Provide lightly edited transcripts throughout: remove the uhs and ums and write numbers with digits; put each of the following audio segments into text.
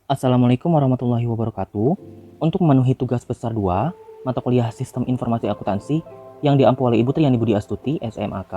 Assalamualaikum warahmatullahi wabarakatuh. Untuk memenuhi tugas besar 2, mata kuliah Sistem Informasi Akuntansi yang diampu oleh Ibu Triani Budi Astuti, SMAK,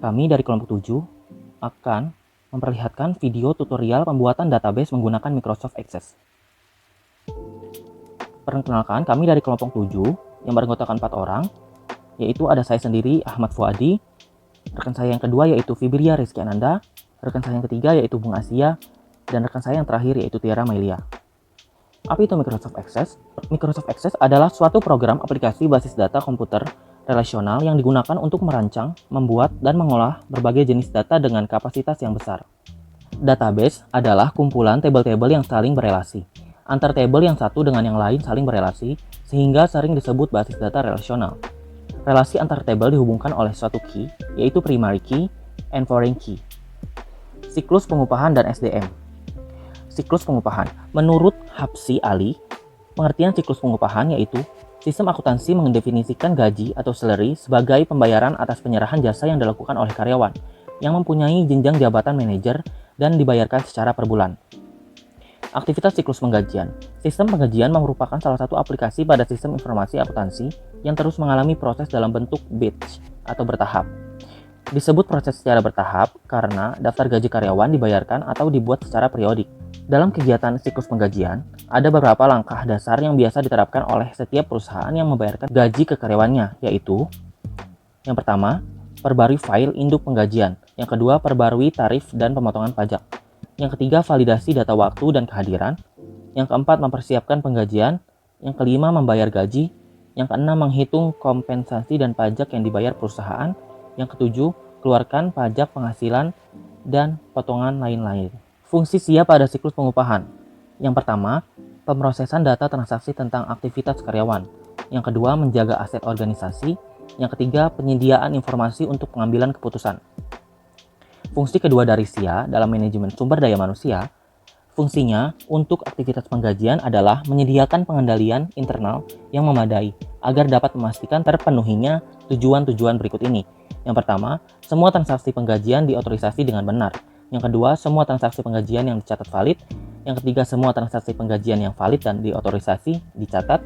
kami dari kelompok 7 akan memperlihatkan video tutorial pembuatan database menggunakan Microsoft Access. Perkenalkan, kami dari kelompok 7 yang beranggotakan 4 orang, yaitu ada saya sendiri, Ahmad Fuadi, rekan saya yang kedua yaitu Fibria Rizky Ananda, rekan saya yang ketiga yaitu Bung Asia, dan rekan saya yang terakhir yaitu Tiara Mailia. Apa itu Microsoft Access? Microsoft Access adalah suatu program aplikasi basis data komputer relasional yang digunakan untuk merancang, membuat, dan mengolah berbagai jenis data dengan kapasitas yang besar. Database adalah kumpulan tabel-tabel yang saling berelasi. Antar tabel yang satu dengan yang lain saling berelasi, sehingga sering disebut basis data relasional. Relasi antar tabel dihubungkan oleh suatu key, yaitu primary key and foreign key. Siklus pengupahan dan SDM. Siklus pengupahan. Menurut Hapsi Ali, pengertian siklus pengupahan yaitu sistem akuntansi mendefinisikan gaji atau salary sebagai pembayaran atas penyerahan jasa yang dilakukan oleh karyawan yang mempunyai jenjang jabatan manajer dan dibayarkan secara per bulan. Aktivitas siklus penggajian. Sistem penggajian merupakan salah satu aplikasi pada sistem informasi akuntansi yang terus mengalami proses dalam bentuk batch atau bertahap. Disebut proses secara bertahap karena daftar gaji karyawan dibayarkan atau dibuat secara periodik. Dalam kegiatan siklus penggajian, ada beberapa langkah dasar yang biasa diterapkan oleh setiap perusahaan yang membayarkan gaji ke karyawannya, yaitu yang pertama, perbarui file induk penggajian. Yang kedua, perbarui tarif dan pemotongan pajak. Yang ketiga, validasi data waktu dan kehadiran. Yang keempat, mempersiapkan penggajian. Yang kelima, membayar gaji. Yang keenam, menghitung kompensasi dan pajak yang dibayar perusahaan. Yang ketujuh, keluarkan pajak penghasilan dan potongan lain-lain. Fungsi SIA pada siklus pengupahan. Yang pertama, pemrosesan data transaksi tentang aktivitas karyawan. Yang kedua, menjaga aset organisasi. Yang ketiga, penyediaan informasi untuk pengambilan keputusan. Fungsi kedua dari SIA dalam manajemen sumber daya manusia, fungsinya untuk aktivitas penggajian adalah menyediakan pengendalian internal yang memadai agar dapat memastikan terpenuhinya tujuan-tujuan berikut ini. Yang pertama, semua transaksi penggajian diotorisasi dengan benar. Yang kedua, semua transaksi penggajian yang dicatat valid. Yang ketiga, semua transaksi penggajian yang valid dan diotorisasi dicatat.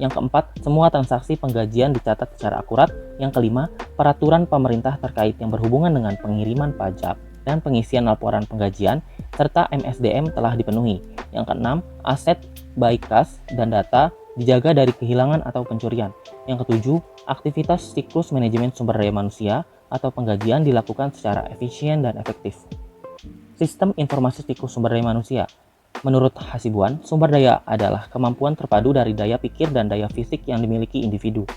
Yang keempat, semua transaksi penggajian dicatat secara akurat. Yang kelima, peraturan pemerintah terkait yang berhubungan dengan pengiriman pajak dan pengisian laporan penggajian serta MSDM telah dipenuhi. Yang keenam, aset baik kas dan data dijaga dari kehilangan atau pencurian. Yang ketujuh, aktivitas siklus manajemen sumber daya manusia atau penggajian dilakukan secara efisien dan efektif. Sistem informasi siklus sumber daya manusia. Menurut Hasibuan, sumber daya adalah kemampuan terpadu dari daya pikir dan daya fisik yang dimiliki individu.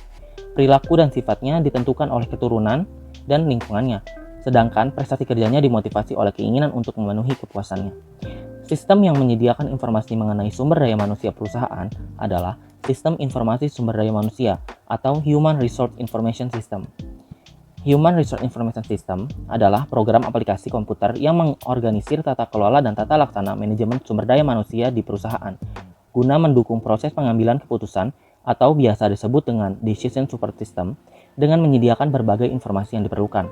Perilaku dan sifatnya ditentukan oleh keturunan dan lingkungannya, sedangkan prestasi kerjanya dimotivasi oleh keinginan untuk memenuhi kepuasannya. Sistem yang menyediakan informasi mengenai sumber daya manusia perusahaan adalah Sistem Informasi Sumber Daya Manusia atau Human Resource Information System. Human Resource Information System adalah program aplikasi komputer yang mengorganisir tata kelola dan tata laksana manajemen sumber daya manusia di perusahaan, guna mendukung proses pengambilan keputusan atau biasa disebut dengan Decision Support System dengan menyediakan berbagai informasi yang diperlukan.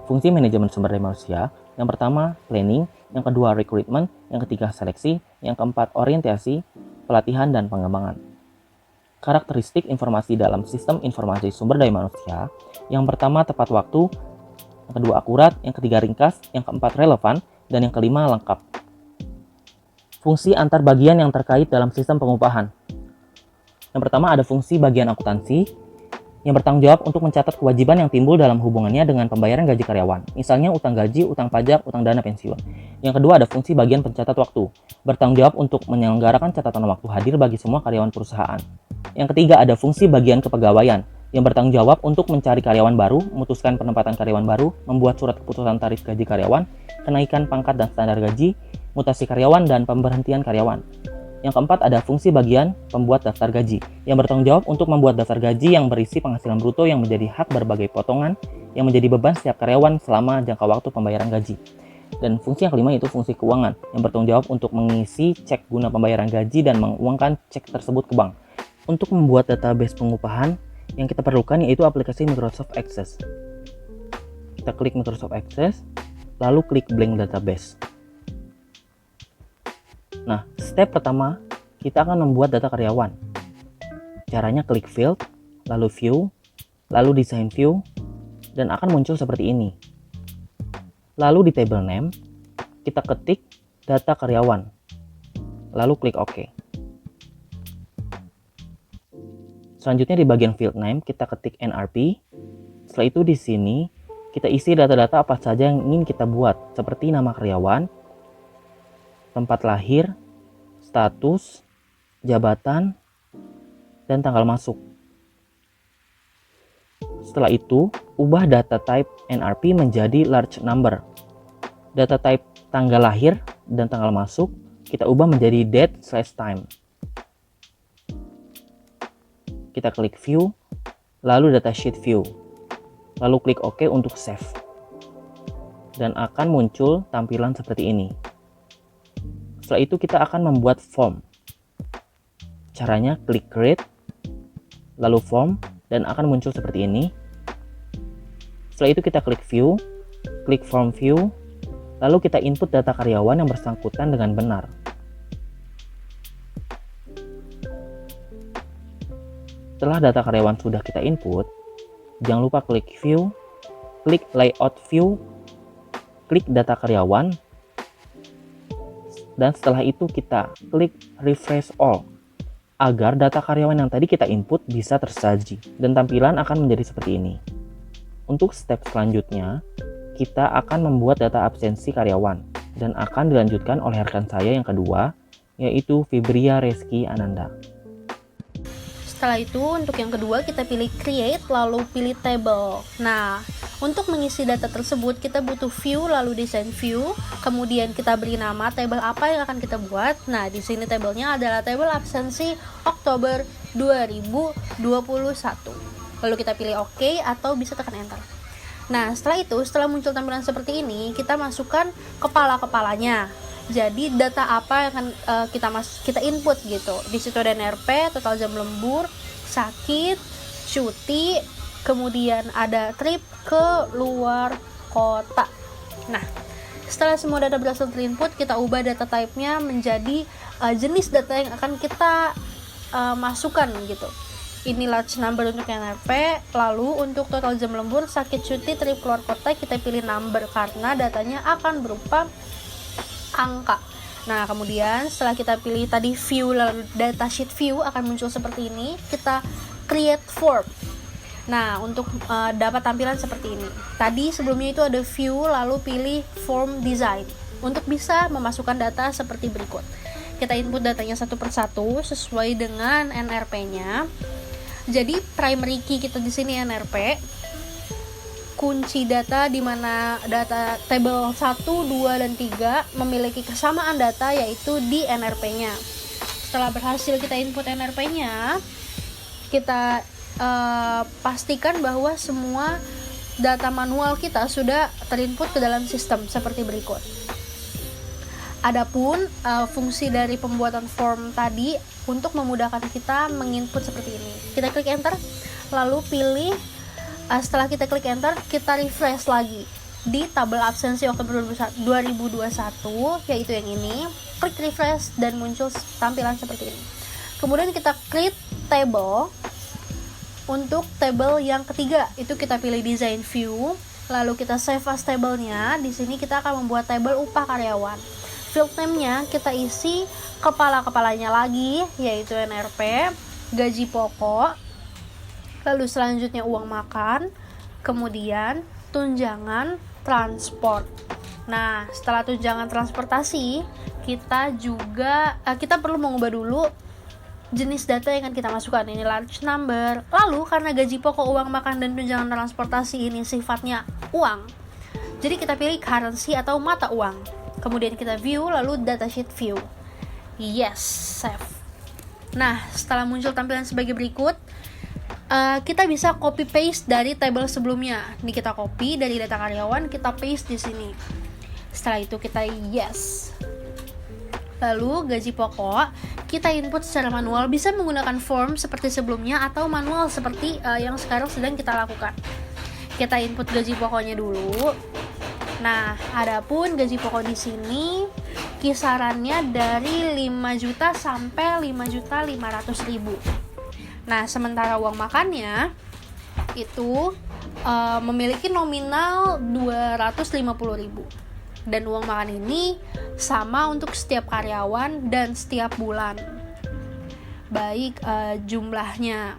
Fungsi manajemen sumber daya manusia, yang pertama planning, yang kedua recruitment, yang ketiga seleksi, yang keempat orientasi, pelatihan, dan pengembangan. Karakteristik informasi dalam sistem informasi sumber daya manusia, yang pertama tepat waktu, yang kedua akurat, yang ketiga ringkas, yang keempat relevan, dan yang kelima lengkap. Fungsi antar bagian yang terkait dalam sistem pengupahan. Yang pertama ada fungsi bagian akuntansi, yang bertanggung jawab untuk mencatat kewajiban yang timbul dalam hubungannya dengan pembayaran gaji karyawan, misalnya utang gaji, utang pajak, utang dana pensiun. Yang kedua ada fungsi bagian pencatat waktu, bertanggung jawab untuk menyelenggarakan catatan waktu hadir bagi semua karyawan perusahaan. Yang ketiga ada fungsi bagian kepegawaian, yang bertanggung jawab untuk mencari karyawan baru, memutuskan penempatan karyawan baru, membuat surat keputusan tarif gaji karyawan, kenaikan pangkat dan standar gaji, mutasi karyawan, dan pemberhentian karyawan. Yang keempat ada fungsi bagian pembuat daftar gaji, yang bertanggung jawab untuk membuat daftar gaji yang berisi penghasilan bruto yang menjadi hak berbagai potongan yang menjadi beban setiap karyawan selama jangka waktu pembayaran gaji. Dan fungsi yang kelima itu fungsi keuangan, yang bertanggung jawab untuk mengisi cek guna pembayaran gaji dan menguangkan cek tersebut ke bank. Untuk membuat database pengupahan, yang kita perlukan yaitu aplikasi Microsoft Access. Kita klik Microsoft Access, lalu klik blank database. Nah, Step pertama, kita akan membuat data karyawan. Caranya klik field, lalu view, lalu design view, dan akan muncul seperti ini. Lalu di table name, kita ketik data karyawan, lalu klik OK. Selanjutnya di bagian field name, kita ketik NRP. Setelah itu di sini, kita isi data-data apa saja yang ingin kita buat, seperti nama karyawan, tempat lahir, status, jabatan, dan tanggal masuk. Setelah itu, ubah data type NRP menjadi large number. Data type tanggal lahir dan tanggal masuk, kita ubah menjadi date/time. Kita klik view, lalu datasheet view. Lalu klik OK untuk save. Dan akan muncul tampilan seperti ini. Setelah itu kita akan membuat form. Caranya klik create, lalu form, dan akan muncul seperti ini. Setelah itu kita klik view, klik form view, lalu kita input data karyawan yang bersangkutan dengan benar. Setelah data karyawan sudah kita input, jangan lupa klik view, klik layout view, klik data karyawan, dan setelah itu kita klik refresh all agar data karyawan yang tadi kita input bisa tersaji dan tampilan akan menjadi seperti ini. Untuk step selanjutnya, kita akan membuat data absensi karyawan dan akan dilanjutkan oleh rekan saya yang kedua, yaitu Fibria Reski Ananda. Setelah itu, untuk yang kedua kita pilih create, lalu pilih table. Nah, untuk mengisi data tersebut kita butuh view, lalu design view, kemudian kita beri nama table apa yang akan kita buat. Nah, di sini tabelnya adalah table absensi Oktober 2021. Lalu kita pilih OK atau bisa tekan enter. Nah, setelah muncul tampilan seperti ini, kita masukkan kepala-kepalanya. Jadi data apa yang akan kita input gitu. Di situ ada NRP, total jam lembur, sakit, cuti, kemudian ada trip ke luar kota. Nah, setelah semua data berhasil terinput, kita ubah data type-nya menjadi jenis data yang akan kita masukkan gitu. Ini large number untuk NRP, lalu untuk total jam lembur, sakit, cuti, trip keluar kota, kita pilih number karena datanya akan berupa angka. Nah, kemudian setelah kita pilih tadi view, lalu datasheet view akan muncul seperti ini. Kita create form. Nah, untuk dapat tampilan seperti ini. Tadi sebelumnya itu ada view, lalu pilih form design untuk bisa memasukkan data seperti berikut. Kita input datanya satu persatu sesuai dengan NRP-nya. Jadi primary key kita di sini NRP. Kunci data di mana data table 1, 2, dan 3 memiliki kesamaan data yaitu di NRP-nya. Setelah berhasil kita input NRP-nya, kita pastikan bahwa semua data manual kita sudah terinput ke dalam sistem seperti berikut. Adapun fungsi dari pembuatan form tadi untuk memudahkan kita menginput seperti ini. Kita klik enter, lalu pilih. Setelah kita klik enter, kita refresh lagi di tabel absensi Oktober 2021, yaitu yang ini. Klik refresh dan muncul tampilan seperti ini. Kemudian kita klik table. Untuk table yang ketiga, itu kita pilih design view, lalu kita save as table-nya. Di sini kita akan membuat table upah karyawan. Field name-nya kita isi kepala-kepalanya lagi, yaitu NRP, gaji pokok, lalu selanjutnya uang makan, kemudian tunjangan transport. Nah, setelah tunjangan transportasi, kita perlu mengubah dulu jenis data yang akan kita masukkan. Ini large number. Lalu karena gaji pokok, uang makan, dan tunjangan transportasi ini sifatnya uang, jadi kita pilih currency atau mata uang. Kemudian kita view, lalu datasheet view. Yes, save. Nah, setelah muncul tampilan sebagai berikut, kita bisa copy paste dari table sebelumnya. Ini kita copy dari data karyawan, kita paste di sini. Setelah itu kita yes. Lalu gaji pokok kita input secara manual, bisa menggunakan form seperti sebelumnya atau manual seperti yang sekarang sedang kita lakukan. Kita input gaji pokoknya dulu. Nah, adapun gaji pokok di sini kisarannya dari 5 juta sampai 5.500.000. Nah, sementara uang makannya itu memiliki nominal 250.000. Dan uang makan ini sama untuk setiap karyawan dan setiap bulan. Baik jumlahnya.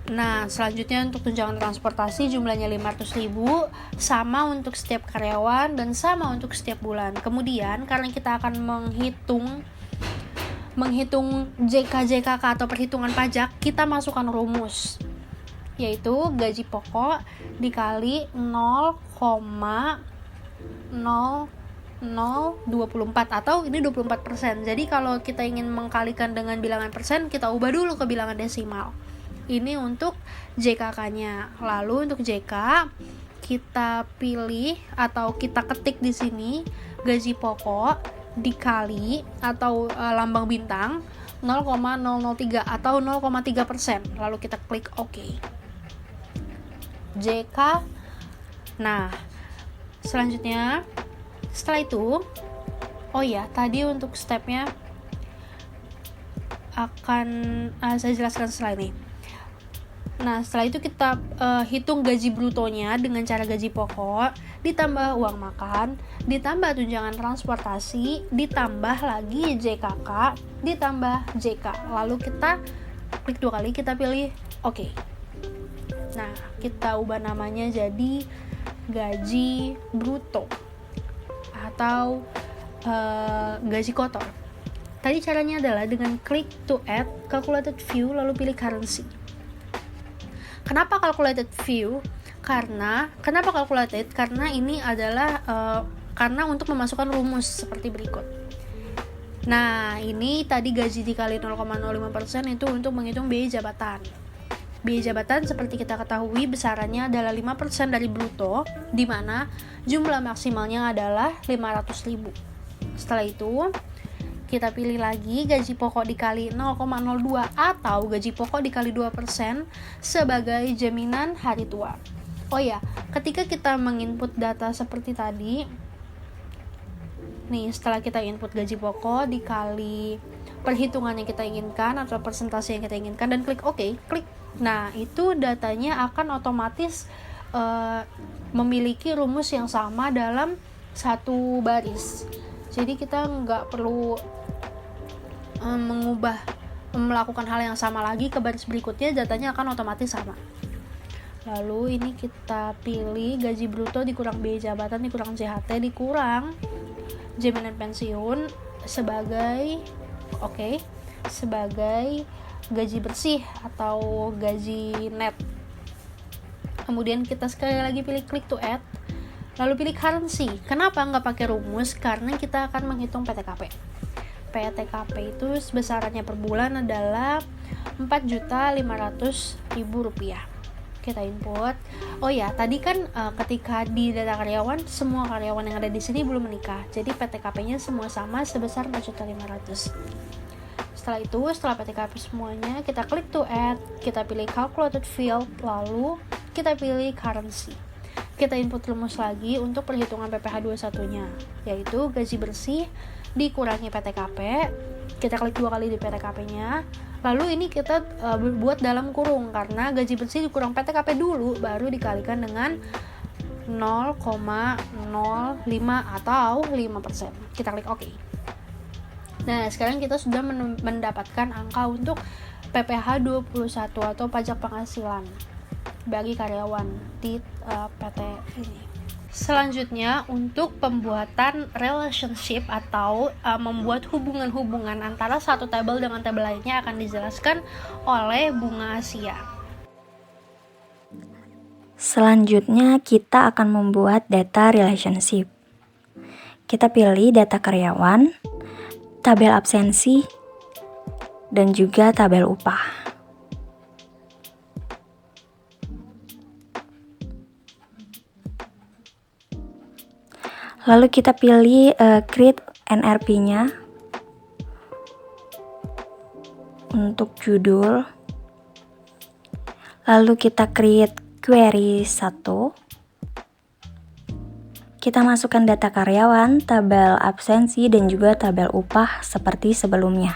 Nah, selanjutnya untuk tunjangan transportasi jumlahnya 500.000, sama untuk setiap karyawan dan sama untuk setiap bulan. Kemudian karena kita akan menghitung JK-JKK atau perhitungan pajak, kita masukkan rumus, yaitu gaji pokok dikali 0,0024 atau ini 24%. Jadi kalau kita ingin mengkalikan dengan bilangan persen, kita ubah dulu ke bilangan desimal. Ini untuk JKK-nya. Lalu untuk JK kita pilih atau kita ketik di sini gaji pokok dikali atau lambang bintang 0,003 atau 0,3%. Lalu kita klik OK. JK. Nah, selanjutnya setelah itu, oh ya, tadi untuk stepnya akan saya jelaskan setelah ini. Nah, setelah itu kita hitung gaji brutonya dengan cara gaji pokok, ditambah uang makan, ditambah tunjangan transportasi, ditambah lagi JKK, ditambah JK. Lalu kita klik 2 kali, kita pilih OK. Nah, kita ubah namanya jadi gaji bruto atau gaji kotor. Tadi caranya adalah dengan klik to add calculated view lalu pilih currency. Kenapa calculated view? Kenapa calculated? Karena ini adalah karena untuk memasukkan rumus seperti berikut. Nah, ini tadi gaji dikali 0,05% itu untuk menghitung biaya jabatan. Biaya jabatan seperti kita ketahui besarannya adalah 5% dari bruto, di mana jumlah maksimalnya adalah 500.000. Setelah itu, kita pilih lagi gaji pokok dikali 0,02 atau gaji pokok dikali 2% sebagai jaminan hari tua. Oh ya, ketika kita menginput data seperti tadi, nih setelah kita input gaji pokok dikali perhitungan yang kita inginkan atau persentase yang kita inginkan dan klik OK, klik. Nah, itu datanya akan otomatis memiliki rumus yang sama dalam satu baris. Jadi kita nggak perlu melakukan hal yang sama lagi ke baris berikutnya, datanya akan otomatis sama. Lalu ini kita pilih gaji bruto dikurang biaya jabatan dikurang JHT dikurang jaminan pensiun sebagai sebagai gaji bersih atau gaji net. Kemudian kita sekali lagi pilih klik to add, lalu pilih currency. Kenapa nggak pakai rumus? Karena kita akan menghitung PTKP. PTKP itu besarannya per bulan adalah Rp4.500.000. Kita input. Oh ya, tadi kan ketika di data karyawan, semua karyawan yang ada di sini belum menikah. Jadi PTKP-nya semua sama sebesar Rp4.500.000. Setelah itu, setelah PTKP semuanya, kita klik to add, kita pilih calculated field, lalu kita pilih currency. Kita input rumus lagi untuk perhitungan PPh 21-nya, yaitu gaji bersih dikurangi PTKP. Kita klik 2 kali di PTKP-nya. Lalu ini kita buat dalam kurung karena gaji bersih dikurang PTKP dulu baru dikalikan dengan 0,05 atau 5%. Kita klik OK. Nah, sekarang kita sudah mendapatkan angka untuk PPh 21 atau pajak penghasilan bagi karyawan di PT ini. Selanjutnya untuk pembuatan relationship atau membuat hubungan-hubungan antara satu tabel dengan tabel lainnya akan dijelaskan oleh Bunga Asia. Selanjutnya kita akan membuat data relationship. Kita pilih data karyawan, tabel absensi, dan juga tabel upah. Lalu kita pilih create NRP-nya untuk judul. Lalu kita create query 1. Kita masukkan data karyawan, tabel absensi, dan juga tabel upah seperti sebelumnya.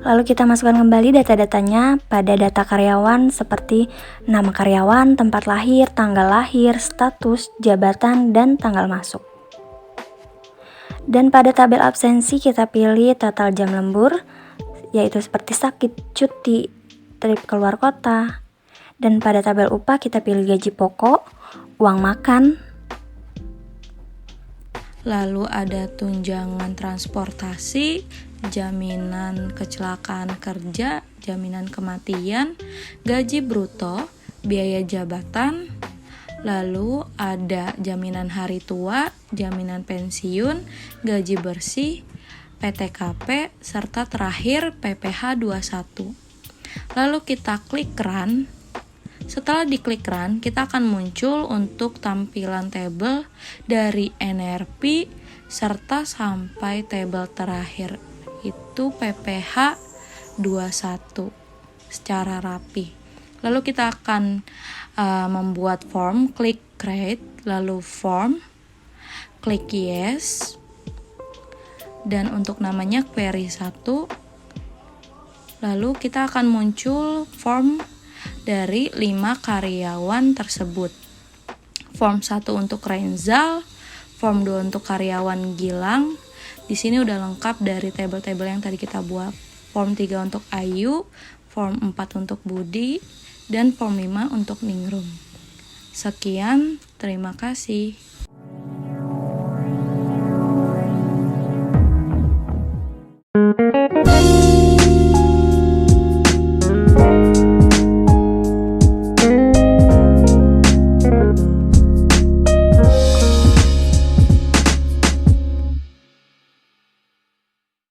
Lalu kita masukkan kembali data-datanya pada data karyawan seperti nama karyawan, tempat lahir, tanggal lahir, status, jabatan, dan tanggal masuk. Dan pada tabel absensi kita pilih total jam lembur, yaitu seperti sakit, cuti, trip keluar kota. Dan pada tabel upah kita pilih gaji pokok, uang makan. Lalu ada tunjangan transportasi, jaminan kecelakaan kerja, jaminan kematian, gaji bruto, biaya jabatan, lalu ada jaminan hari tua, jaminan pensiun, gaji bersih, PTKP, serta terakhir PPh 21. Lalu kita klik run. Setelah diklik run, kita akan muncul untuk tampilan tabel dari NRP serta sampai tabel terakhir itu PPh 21 secara rapi. Lalu kita akan membuat form, klik create, lalu form, klik yes, dan untuk namanya query 1. Lalu kita akan muncul form dari 5 karyawan tersebut. Form 1 untuk Renzal, form 2 untuk karyawan Gilang. Di sini udah lengkap dari tabel-tabel yang tadi kita buat. Form 3 untuk Ayu, form 4 untuk Budi, dan form 5 untuk Ningrum. Sekian, terima kasih.